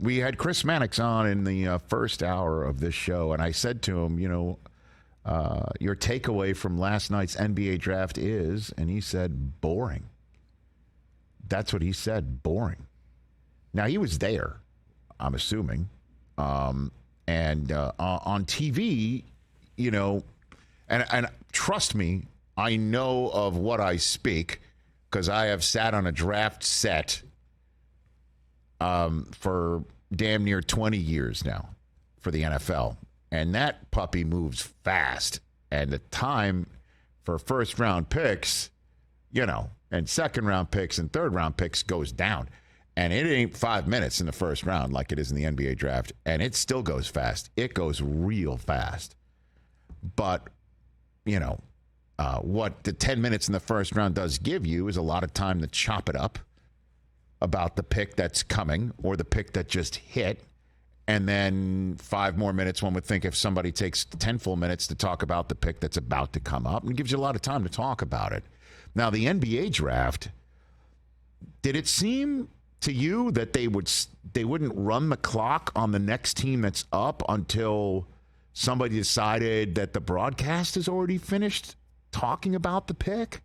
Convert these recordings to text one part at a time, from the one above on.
we had Chris Mannix on in the first hour of this show, and I said to him, your takeaway from last night's NBA draft is, and he said, boring. That's what he said, boring. Now, he was there, I'm assuming. And on TV, and trust me, I know of what I speak because I have sat on a draft set for damn near 20 years now for the NFL. And that puppy moves fast. And the time for first-round picks, and second-round picks and third-round picks goes down. And it ain't 5 minutes in the first round like it is in the NBA draft. And it still goes fast. It goes real fast. But, what the 10 minutes in the first round does give you is a lot of time to chop it up about the pick that's coming or the pick that just hit. And then 5 more minutes, one would think, if somebody takes 10 full minutes to talk about the pick that's about to come up, and it gives you a lot of time to talk about it. Now, the NBA draft, did it seem to you that they wouldn't run the clock on the next team that's up until somebody decided that the broadcast is already finished talking about the pick?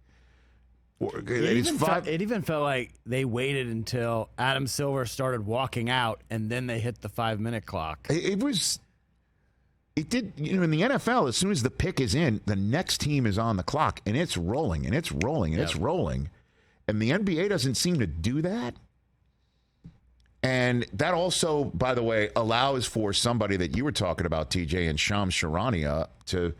It even felt like they waited until Adam Silver started walking out, and then they hit the 5-minute clock. It did, in the NFL, as soon as the pick is in, the next team is on the clock, and it's rolling, and it's rolling, and it's rolling. And the NBA doesn't seem to do that. And that also, by the way, allows for somebody that you were talking about, TJ, and Shams Charania to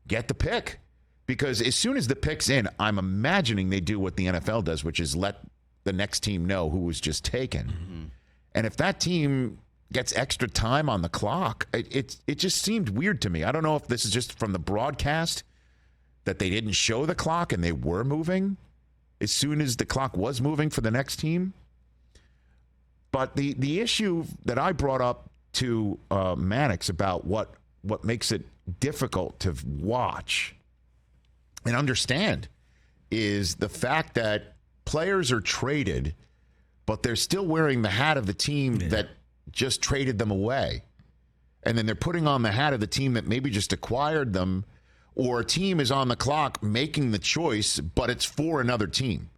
get the pick. Because as soon as the pick's in, I'm imagining they do what the NFL does, which is let the next team know who was just taken. Mm-hmm. And if that team gets extra time on the clock, it just seemed weird to me. I don't know if this is just from the broadcast that they didn't show the clock and they were moving as soon as the clock was moving for the next team. But the issue that I brought up to Mannix about what makes it difficult to watch and understand is the fact that players are traded, but they're still wearing the hat of the team that just traded them away. And then they're putting on the hat of the team that maybe just acquired them, or a team is on the clock making the choice, but it's for another team.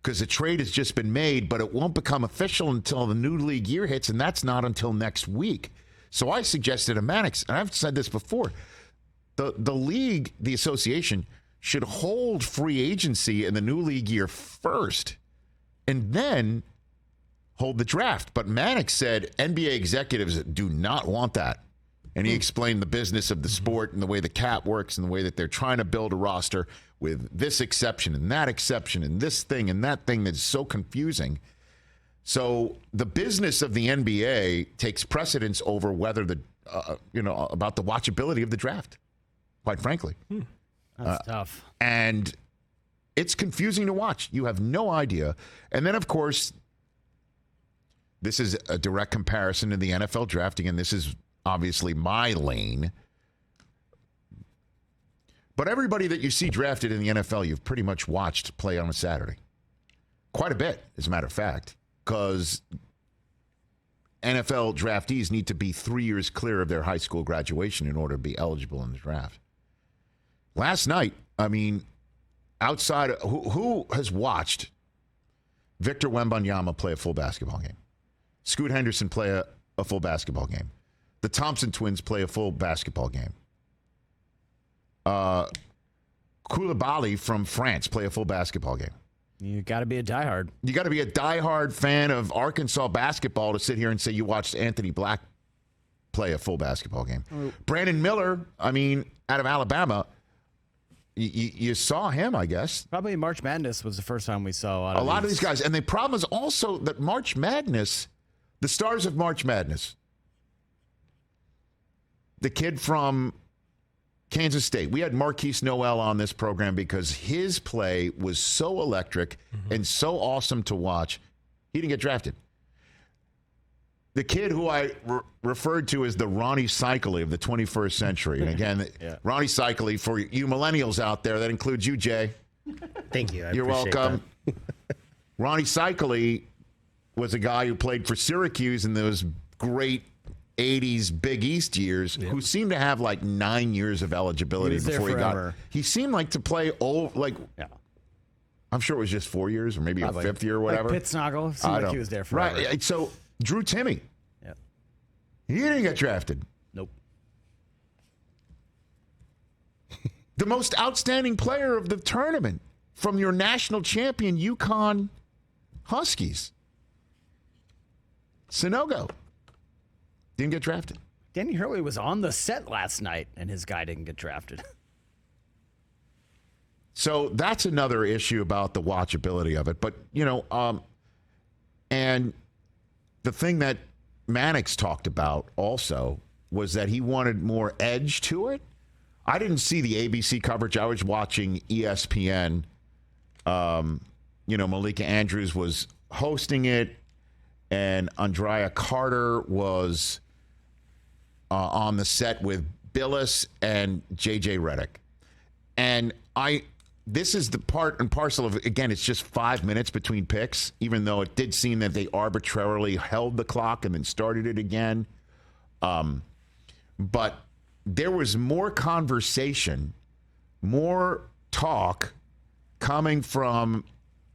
Because the trade has just been made, but it won't become official until the new league year hits, and that's not until next week. So I suggested to Mannix, and I've said this before, the league, the association, should hold free agency in the new league year first and then hold the draft. But Mannix said NBA executives do not want that. And he explained the business of the sport and the way the cap works and the way that they're trying to build a roster with this exception and that exception and this thing and that thing that's so confusing. So the business of the NBA takes precedence over whether about the watchability of the draft, quite frankly. That's tough. And it's confusing to watch. You have no idea. And then, of course, this is a direct comparison to the NFL drafting, and this is obviously my lane. But everybody that you see drafted in the NFL, you've pretty much watched play on a Saturday. Quite a bit, as a matter of fact, because NFL draftees need to be 3 years clear of their high school graduation in order to be eligible in the draft. Last night, outside of, who has watched Victor Wembanyama play a full basketball game? Scoot Henderson play a full basketball game. The Thompson twins play a full basketball game. Koulibaly from France play a full basketball game. You got to be a diehard. You got to be a diehard fan of Arkansas basketball to sit here and say you watched Anthony Black play a full basketball game. Brandon Miller, out of Alabama, you saw him, I guess. Probably March Madness was the first time we saw a lot of these guys. And the problem is also that March Madness, the stars of March Madness, the kid from Kansas State. We had Marquise Noel on this program because his play was so electric and so awesome to watch. He didn't get drafted. The kid who I referred to as the Ronnie Cycli of the 21st century. And again, Ronnie Cycli, for you millennials out there, that includes you, Jay. Thank you. You're welcome. Ronnie Cycli was a guy who played for Syracuse in those great 80s Big East years, who seemed to have like 9 years of eligibility before he got. He seemed like to play I'm sure it was just 4 years or maybe a fifth year or whatever. Like Pittsnoggle seemed like he was there forever. Right. So Drew Timme. Yep. He didn't get drafted. Nope. The most outstanding player of the tournament from your national champion UConn Huskies. Sanogo. Didn't get drafted. Danny Hurley was on the set last night, and his guy didn't get drafted. So that's another issue about the watchability of it. But, and the thing that Mannix talked about also was that he wanted more edge to it. I didn't see the ABC coverage. I was watching ESPN. Malika Andrews was hosting it, and Andrea Carter was on the set with Billis and JJ Redick. And this is the part and parcel of, again, it's just 5 minutes between picks, even though it did seem that they arbitrarily held the clock and then started it again. But there was more conversation, more talk coming from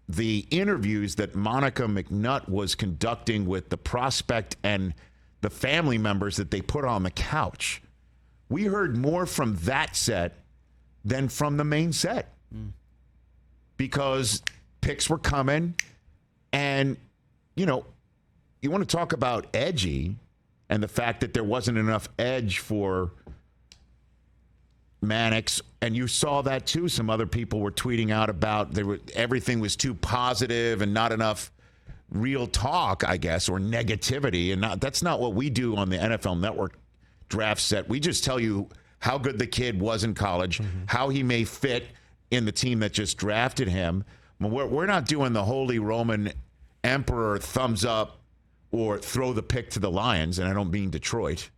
the interviews that Monica McNutt was conducting with the prospect and the family members that they put on the couch. We heard more from that set than from the main set because picks were coming. And, you want to talk about edgy and the fact that there wasn't enough edge for Mannix, and you saw that too. Some other people were tweeting out about everything was too positive and not enough real talk, I guess, or negativity. And that's not what we do on the NFL Network draft set. We just tell you how good the kid was in college, how he may fit in the team that just drafted him. We're not doing the Holy Roman Emperor thumbs up or throw the pick to the Lions, and I don't mean Detroit.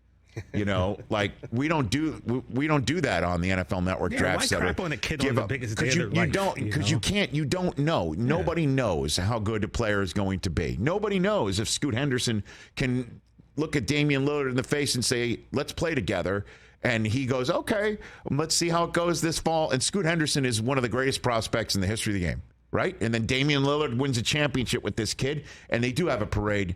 We don't do that on the NFL Network draft set. Why crap on a kid on the biggest day of their life? Because you don't know. Nobody knows how good a player is going to be. Nobody knows if Scoot Henderson can look at Damian Lillard in the face and say, let's play together. And he goes, okay, let's see how it goes this fall. And Scoot Henderson is one of the greatest prospects in the history of the game, right? And then Damian Lillard wins a championship with this kid, and they do have a parade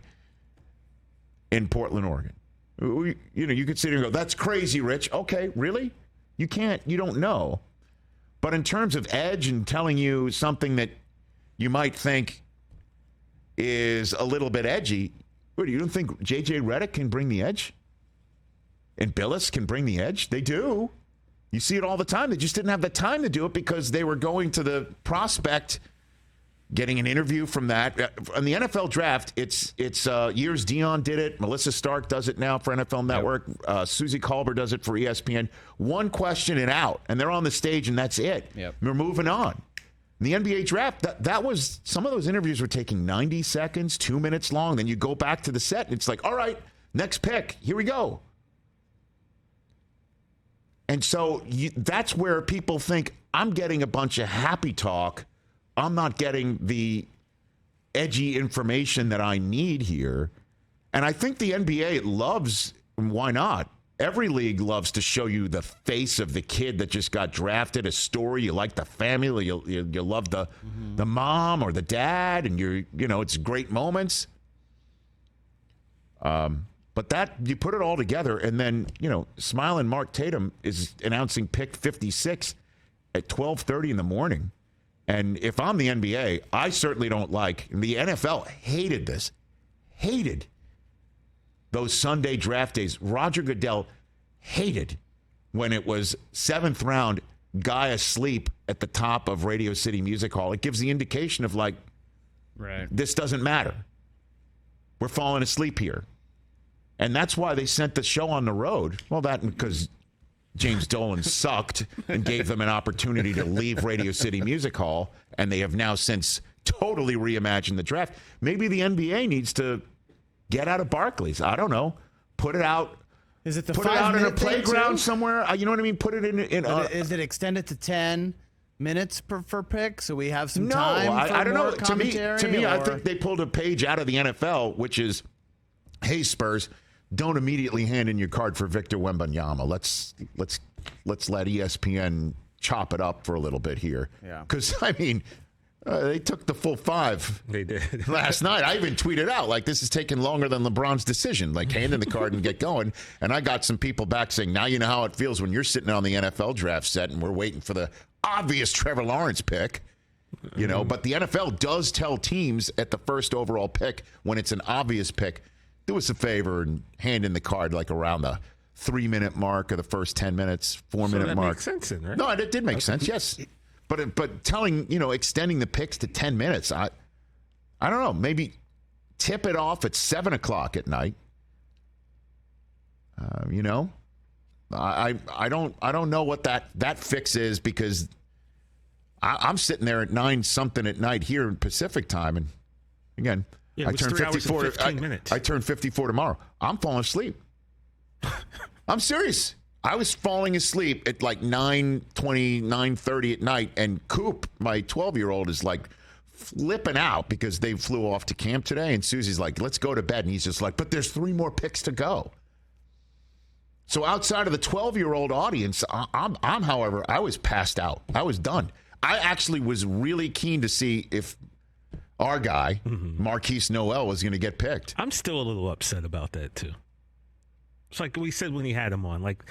in Portland, Oregon. You could sit here and go, that's crazy, Rich. Okay, really? You don't know. But in terms of edge and telling you something that you might think is a little bit edgy, you don't think JJ Redick can bring the edge? And Billis can bring the edge? They do. You see it all the time. They just didn't have the time to do it because they were going to the prospect, getting an interview from that. On the NFL draft, it's years Dion did it. Melissa Stark does it now for NFL Network. Susie Colbert does it for ESPN. One question and out, and they're on the stage, and that's it. Yep. We're moving on. In the NBA draft, that was, some of those interviews were taking 90 seconds, 2 minutes long. Then you go back to the set, and it's like, all right, next pick. Here we go. And so that's where people think, I'm getting a bunch of happy talk. I'm not getting the edgy information that I need here. And I think the NBA loves, why not? Every league loves to show you the face of the kid that just got drafted, a story. You like the family. You love the mom or the dad, and it's great moments. But that, you put it all together, and then, Smiling Mark Tatum is announcing pick 56 at 12:30 in the morning. And if I'm the NBA, I certainly don't like, and the NFL hated this, hated those Sunday draft days. Roger Goodell hated when it was 7th round, guy asleep at the top of Radio City Music Hall. It gives the indication of this doesn't matter. We're falling asleep here. And that's why they sent the show on the road. Well, that because James Dolan sucked and gave them an opportunity to leave Radio City Music Hall, and they have now since totally reimagined the draft. Maybe the NBA needs to get out of Barclays. I don't know. Put it out. Is it the put it out in a 5-minute playground somewhere? You know what I mean? Put it in. Is it extended to 10? minutes for picks, so we have some No, time. I don't know. To me, or... I think they pulled a page out of the NFL, which is, hey Spurs, don't immediately hand in your card for Victor Wembanyama. Let's let ESPN chop it up for a little bit here. Yeah. Because I mean, they took the full 5. They did last night. I even tweeted out like this is taking longer than LeBron's decision. Like hand in the card and get going. And I got some people back saying, now you know how it feels when you're sitting on the NFL draft set and we're waiting for the obvious Trevor Lawrence pick. You know, but the NFL does tell teams at the first overall pick when it's an obvious pick, do us a favor and hand in the card like around the 3-minute mark of the first 10 minutes, 4-minute mark. Makes sense then, right? No, it did make sense. Yes. But telling, extending the picks to 10 minutes, I don't know, maybe tip it off at 7 o'clock at night. I don't know what that fix is because I'm sitting there at 9 something at night here in Pacific time. And again, I turn 54. I turn 54 tomorrow. I'm falling asleep. I'm serious. I was falling asleep at like 9:20, 9:30 at night, and Coop, my 12-year-old, is like flipping out because they flew off to camp today, and Susie's like, let's go to bed, and he's just like, but there's 3 more picks to go. So outside of the 12-year-old audience, however, I was passed out. I was done. I actually was really keen to see if our guy, Marquise Noel, was going to get picked. I'm still a little upset about that, too. It's like we said when he had him on, like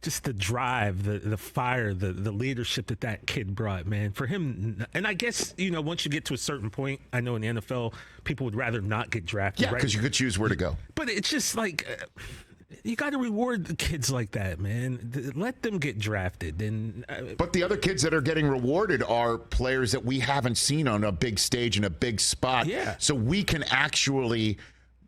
just the drive, the fire, the leadership that kid brought, man. For him, and I guess, once you get to a certain point, I know in the NFL, people would rather not get drafted. Yeah, because you could choose where to go. But it's just like, you got to reward the kids like that, man. Let them get drafted. But the other kids that are getting rewarded are players that we haven't seen on a big stage in a big spot. Yeah. So we can actually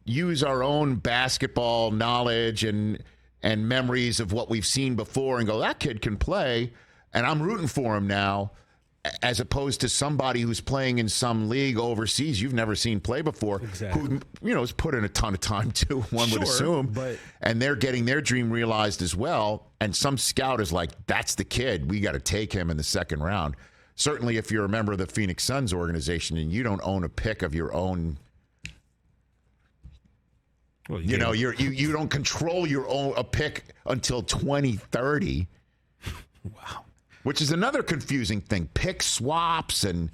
use our own basketball knowledge and memories of what we've seen before and go, that kid can play, and I'm rooting for him now, as opposed to somebody who's playing in some league overseas you've never seen play before, exactly. who has put in a ton of time too, one would assume, and they're getting their dream realized as well, and some scout is like, that's the kid, we got to take him in the second round. Certainly if you're a member of the Phoenix Suns organization and you don't own a pick of your own. Well, you don't control your own a pick until 2030. Wow. Which is another confusing thing. Pick swaps and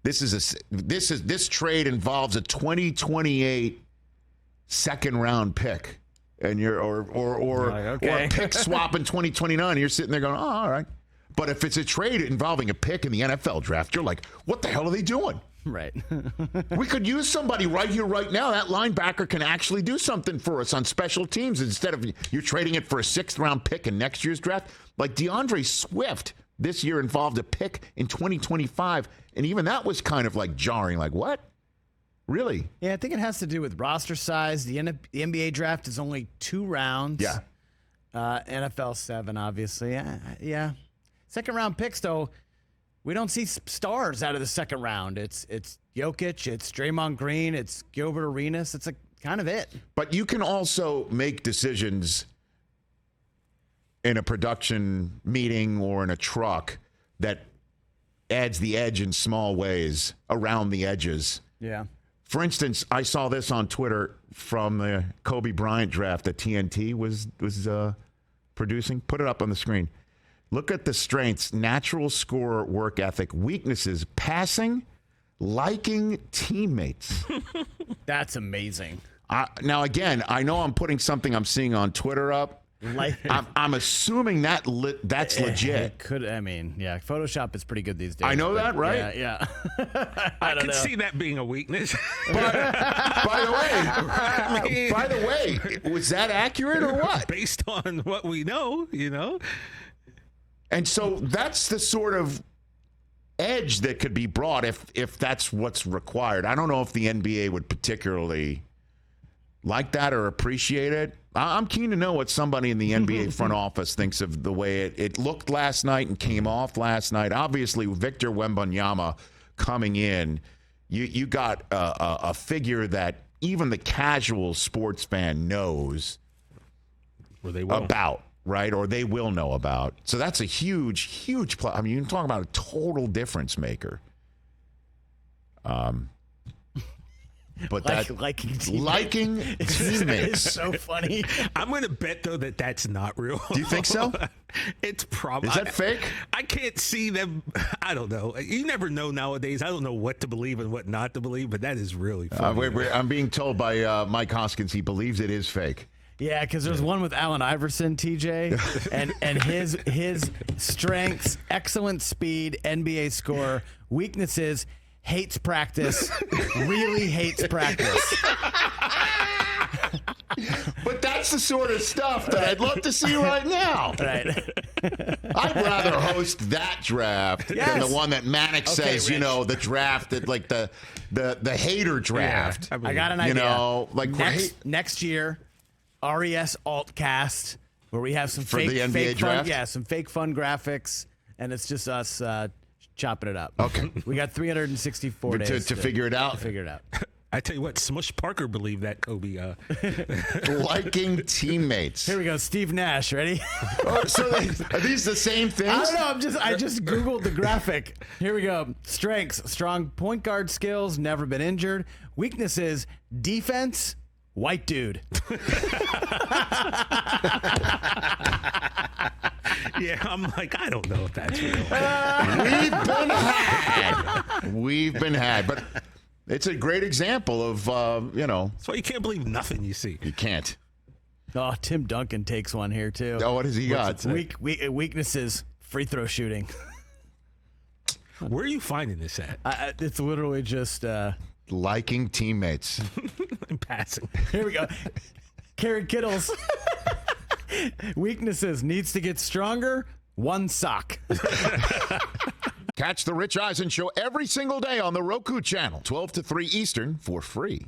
this trade involves a 2028 second round pick. And or a pick swap in 2029 and you're sitting there going, "Oh, all right." But if it's a trade involving a pick in the NFL draft, you're like, "What the hell are they doing?" Right. We could use somebody right here, right now. That linebacker can actually do something for us on special teams instead of you're trading it for a 6th-round pick in next year's draft. Like DeAndre Swift this year involved a pick in 2025, and even that was kind of like jarring. Like, what? Really? Yeah, I think it has to do with roster size. The NBA draft is only 2 rounds. Yeah. NFL 7, obviously. Yeah. Second-round picks, though. We don't see stars out of the second round. It's Jokic, it's Draymond Green, it's Gilbert Arenas. It's kind of it. But you can also make decisions in a production meeting or in a truck that adds the edge in small ways around the edges. Yeah. For instance, I saw this on Twitter from the Kobe Bryant draft that TNT was producing. Put it up on the screen. Look at the strengths: natural scorer, work ethic; weaknesses: passing, liking teammates. That's amazing. Now, again, I know I'm putting something I'm seeing on Twitter up. I'm assuming that's legit. Photoshop is pretty good these days. I know that, right? Yeah. I can see that being a weakness. But, by the way, was that accurate or what? Based on what we know, And so that's the sort of edge that could be brought if that's what's required. I don't know if the NBA would particularly like that or appreciate it. I'm keen to know what somebody in the NBA front office thinks of the way it looked last night and came off last night. Obviously, Victor Wembanyama coming in, you got a figure that even the casual sports fan knows about. right? Or they will know about. So that's a huge, huge I mean, you can talk about a total difference maker. But liking teammates is so funny. I'm going to bet, though, that that's not real. Do you think so? It's probably. Is that fake? I can't see them. I don't know. You never know nowadays. I don't know what to believe and what not to believe, but that is really funny. I'm being told by Mike Hoskins he believes it is fake. Yeah, because there's one with Allen Iverson, TJ, and his strengths, excellent speed, NBA score, weaknesses, hates practice, really hates practice. But that's the sort of stuff that I'd love to see right now. Right. I'd rather host that draft than the one that Manic says, Rich. the draft that like the hater draft. Yeah, I got an idea. Like next year, RES Altcast, where we have some For fake, the NBA fake draft? fun, yeah, some fake fun graphics, and it's just us chopping it up. Okay. We got 364 days to figure it out. To figure it out. I tell you what, Smush Parker believed that Kobe. Liking teammates. Here we go, Steve Nash. Ready? So are these the same things? I don't know. I just Googled the graphic. Here we go. Strengths: strong point guard skills, never been injured. Weaknesses: defense, white dude. Yeah, I'm like, I don't know if that's real. We've been had. But it's a great example of, That's why you can't believe nothing you see. you can't. Oh, Tim Duncan takes one here too. Oh, what has he got? Weaknesses: free throw shooting. Where are you finding this at? It's literally just. Liking teammates. In passing. Here we go. Karen Kittles. Weaknesses: needs to get stronger. One sock. Catch the Rich Eisen Show every single day on the Roku channel, 12 to 3 Eastern, for free.